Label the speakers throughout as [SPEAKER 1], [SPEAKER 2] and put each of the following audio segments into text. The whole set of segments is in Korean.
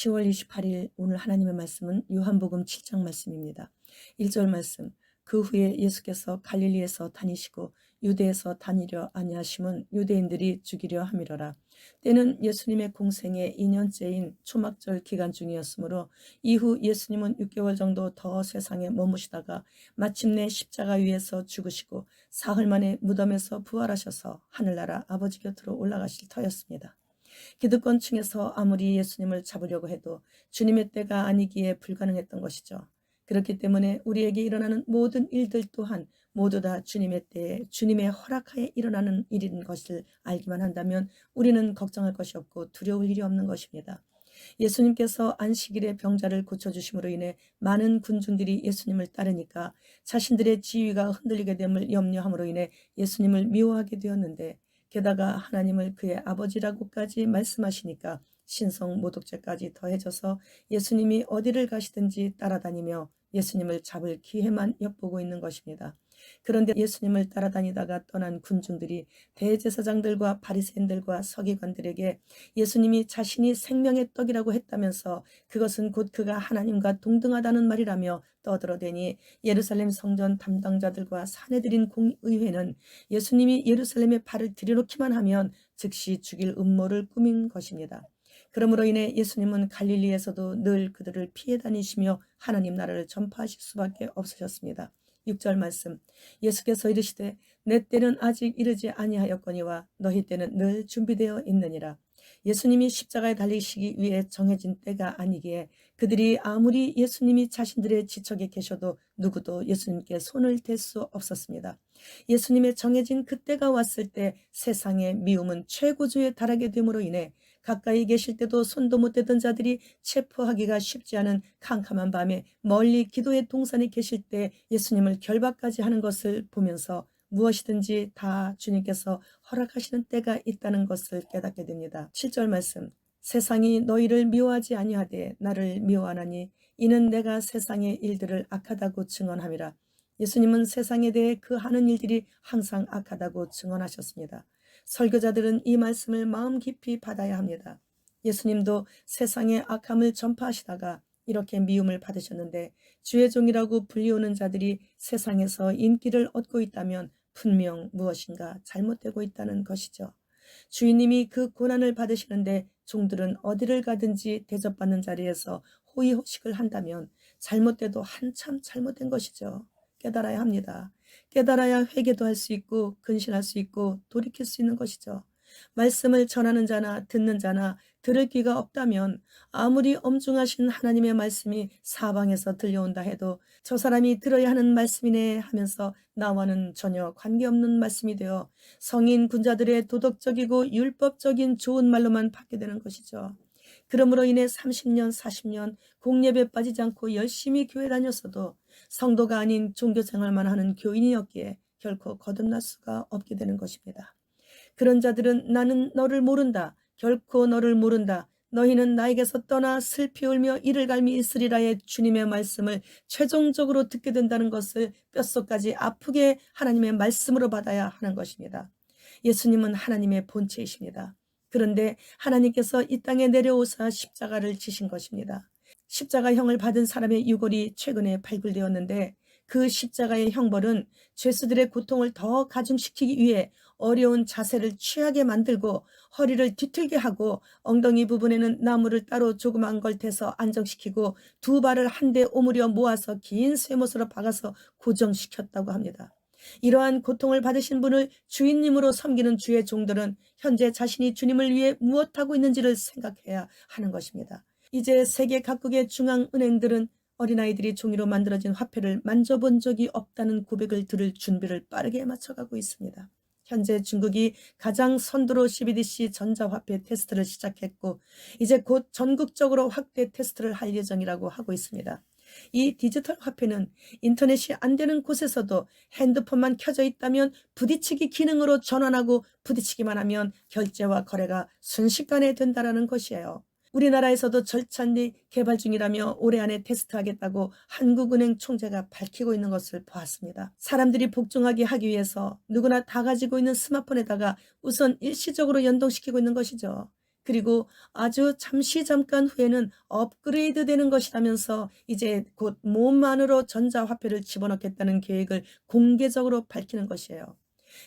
[SPEAKER 1] 10월 28일 오늘 하나님의 말씀은 요한복음 7장 말씀입니다. 1절 말씀. 그 후에 예수께서 갈릴리에서 다니시고 유대에서 다니려 아니하심은 유대인들이 죽이려 함이러라. 때는 예수님의 공생의 2년째인 초막절 기간 중이었으므로 이후 예수님은 6개월 정도 더 세상에 머무시다가 마침내 십자가 위에서 죽으시고 사흘 만에 무덤에서 부활하셔서 하늘나라 아버지 곁으로 올라가실 터였습니다. 기득권층에서 아무리 예수님을 잡으려고 해도 주님의 때가 아니기에 불가능했던 것이죠. 그렇기 때문에 우리에게 일어나는 모든 일들 또한 모두 다 주님의 때에 주님의 허락하에 일어나는 일인 것을 알기만 한다면 우리는 걱정할 것이 없고 두려울 일이 없는 것입니다. 예수님께서 안식일에 병자를 고쳐주심으로 인해 많은 군중들이 예수님을 따르니까 자신들의 지위가 흔들리게 됨을 염려함으로 인해 예수님을 미워하게 되었는데, 게다가 하나님을 그의 아버지라고까지 말씀하시니까 신성 모독죄까지 더해져서 예수님이 어디를 가시든지 따라다니며 예수님을 잡을 기회만 엿보고 있는 것입니다. 그런데 예수님을 따라다니다가 떠난 군중들이 대제사장들과 바리새인들과 서기관들에게 예수님이 자신이 생명의 떡이라고 했다면서 그것은 곧 그가 하나님과 동등하다는 말이라며 떠들어대니 예루살렘 성전 담당자들과 사내들인 공의회는 예수님이 예루살렘에 발을 들여놓기만 하면 즉시 죽일 음모를 꾸민 것입니다. 그러므로 인해 예수님은 갈릴리에서도 늘 그들을 피해 다니시며 하나님 나라를 전파하실 수밖에 없으셨습니다. 6절 말씀. 예수께서 이르시되 내 때는 아직 이르지 아니하였거니와 너희 때는 늘 준비되어 있느니라. 예수님이 십자가에 달리시기 위해 정해진 때가 아니기에 그들이 아무리 예수님이 자신들의 지척에 계셔도 누구도 예수님께 손을 댈 수 없었습니다. 예수님의 정해진 그때가 왔을 때 세상의 미움은 최고조에 달하게 됨으로 인해 가까이 계실 때도 손도 못 대던 자들이 체포하기가 쉽지 않은 캄캄한 밤에 멀리 기도의 동산에 계실 때 예수님을 결박까지 하는 것을 보면서 무엇이든지 다 주님께서 허락하시는 때가 있다는 것을 깨닫게 됩니다. 7절 말씀. 세상이 너희를 미워하지 아니하되 나를 미워하나니 이는 내가 세상의 일들을 악하다고 증언함이라. 예수님은 세상에 대해 그 하는 일들이 항상 악하다고 증언하셨습니다. 설교자들은 이 말씀을 마음 깊이 받아야 합니다. 예수님도 세상의 악함을 전파하시다가 이렇게 미움을 받으셨는데 주의 종이라고 불리우는 자들이 세상에서 인기를 얻고 있다면 분명 무엇인가 잘못되고 있다는 것이죠. 주인님이 그 고난을 받으시는데 종들은 어디를 가든지 대접받는 자리에서 호의호식을 한다면 잘못돼도 한참 잘못된 것이죠. 깨달아야 합니다. 깨달아야 회개도 할 수 있고 근신할 수 있고 돌이킬 수 있는 것이죠. 말씀을 전하는 자나 듣는 자나 들을 귀가 없다면 아무리 엄중하신 하나님의 말씀이 사방에서 들려온다 해도 저 사람이 들어야 하는 말씀이네 하면서 나와는 전혀 관계없는 말씀이 되어 성인 군자들의 도덕적이고 율법적인 좋은 말로만 받게 되는 것이죠. 그러므로 인해 30년, 40년 공예배에 빠지지 않고 열심히 교회 다녔어도 성도가 아닌 종교생활만 하는 교인이었기에 결코 거듭날 수가 없게 되는 것입니다. 그런 자들은 나는 너를 모른다. 결코 너를 모른다. 너희는 나에게서 떠나 슬피 울며 이를 갈미 있으리라의 주님의 말씀을 최종적으로 듣게 된다는 것을 뼛속까지 아프게 하나님의 말씀으로 받아야 하는 것입니다. 예수님은 하나님의 본체이십니다. 그런데 하나님께서 이 땅에 내려오사 십자가를 지신 것입니다. 십자가형을 받은 사람의 유골이 최근에 발굴되었는데 그 십자가의 형벌은 죄수들의 고통을 더 가중시키기 위해 어려운 자세를 취하게 만들고 허리를 뒤틀게 하고 엉덩이 부분에는 나무를 따로 조그만 걸 대서 안정시키고 두 발을 한데 오므려 모아서 긴 쇠못으로 박아서 고정시켰다고 합니다. 이러한 고통을 받으신 분을 주인님으로 섬기는 주의 종들은 현재 자신이 주님을 위해 무엇하고 있는지를 생각해야 하는 것입니다. 이제 세계 각국의 중앙은행들은 어린아이들이 종이로 만들어진 화폐를 만져본 적이 없다는 고백을 들을 준비를 빠르게 맞춰가고 있습니다. 현재 중국이 가장 선두로 CBDC 전자화폐 테스트를 시작했고 이제 곧 전국적으로 확대 테스트를 할 예정이라고 하고 있습니다. 이 디지털 화폐는 인터넷이 안 되는 곳에서도 핸드폰만 켜져 있다면 부딪히기 기능으로 전환하고 부딪히기만 하면 결제와 거래가 순식간에 된다는 것이에요. 우리나라에서도 절찬리 개발 중이라며 올해 안에 테스트하겠다고 한국은행 총재가 밝히고 있는 것을 보았습니다. 사람들이 복종하게 하기 위해서 누구나 다 가지고 있는 스마트폰에다가 우선 일시적으로 연동시키고 있는 것이죠. 그리고 아주 잠깐 후에는 업그레이드 되는 것이라면서 이제 곧 몸 안으로 전자화폐를 집어넣겠다는 계획을 공개적으로 밝히는 것이에요.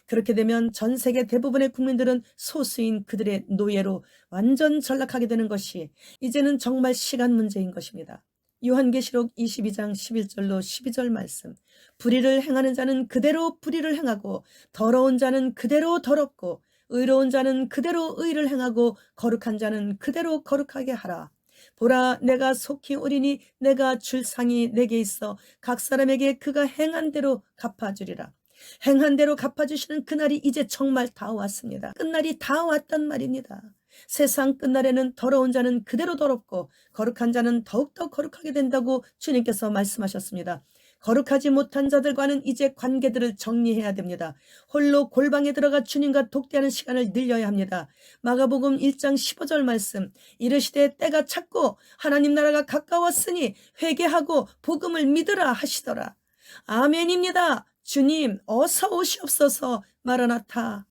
[SPEAKER 1] 그렇게 되면 전 세계 대부분의 국민들은 소수인 그들의 노예로 완전 전락하게 되는 것이 이제는 정말 시간 문제인 것입니다. 요한계시록 22장 11절로 12절 말씀. 불의를 행하는 자는 그대로 불의를 행하고 더러운 자는 그대로 더럽고 의로운 자는 그대로 의를 행하고 거룩한 자는 그대로 거룩하게 하라. 보라, 내가 속히 오리니 내가 줄 상이 내게 있어 각 사람에게 그가 행한 대로 갚아주리라. 행한 대로 갚아주시는 그날이 이제 정말 다 왔습니다. 끝날이 다 왔단 말입니다. 세상 끝날에는 더러운 자는 그대로 더럽고 거룩한 자는 더욱더 거룩하게 된다고 주님께서 말씀하셨습니다. 거룩하지 못한 자들과는 이제 관계들을 정리해야 됩니다. 홀로 골방에 들어가 주님과 독대하는 시간을 늘려야 합니다. 마가복음 1장 15절 말씀. 이르시되 때가 찼고 하나님 나라가 가까웠으니 회개하고 복음을 믿으라 하시더라. 아멘입니다. 주님 어서 오시옵소서. 마라나타.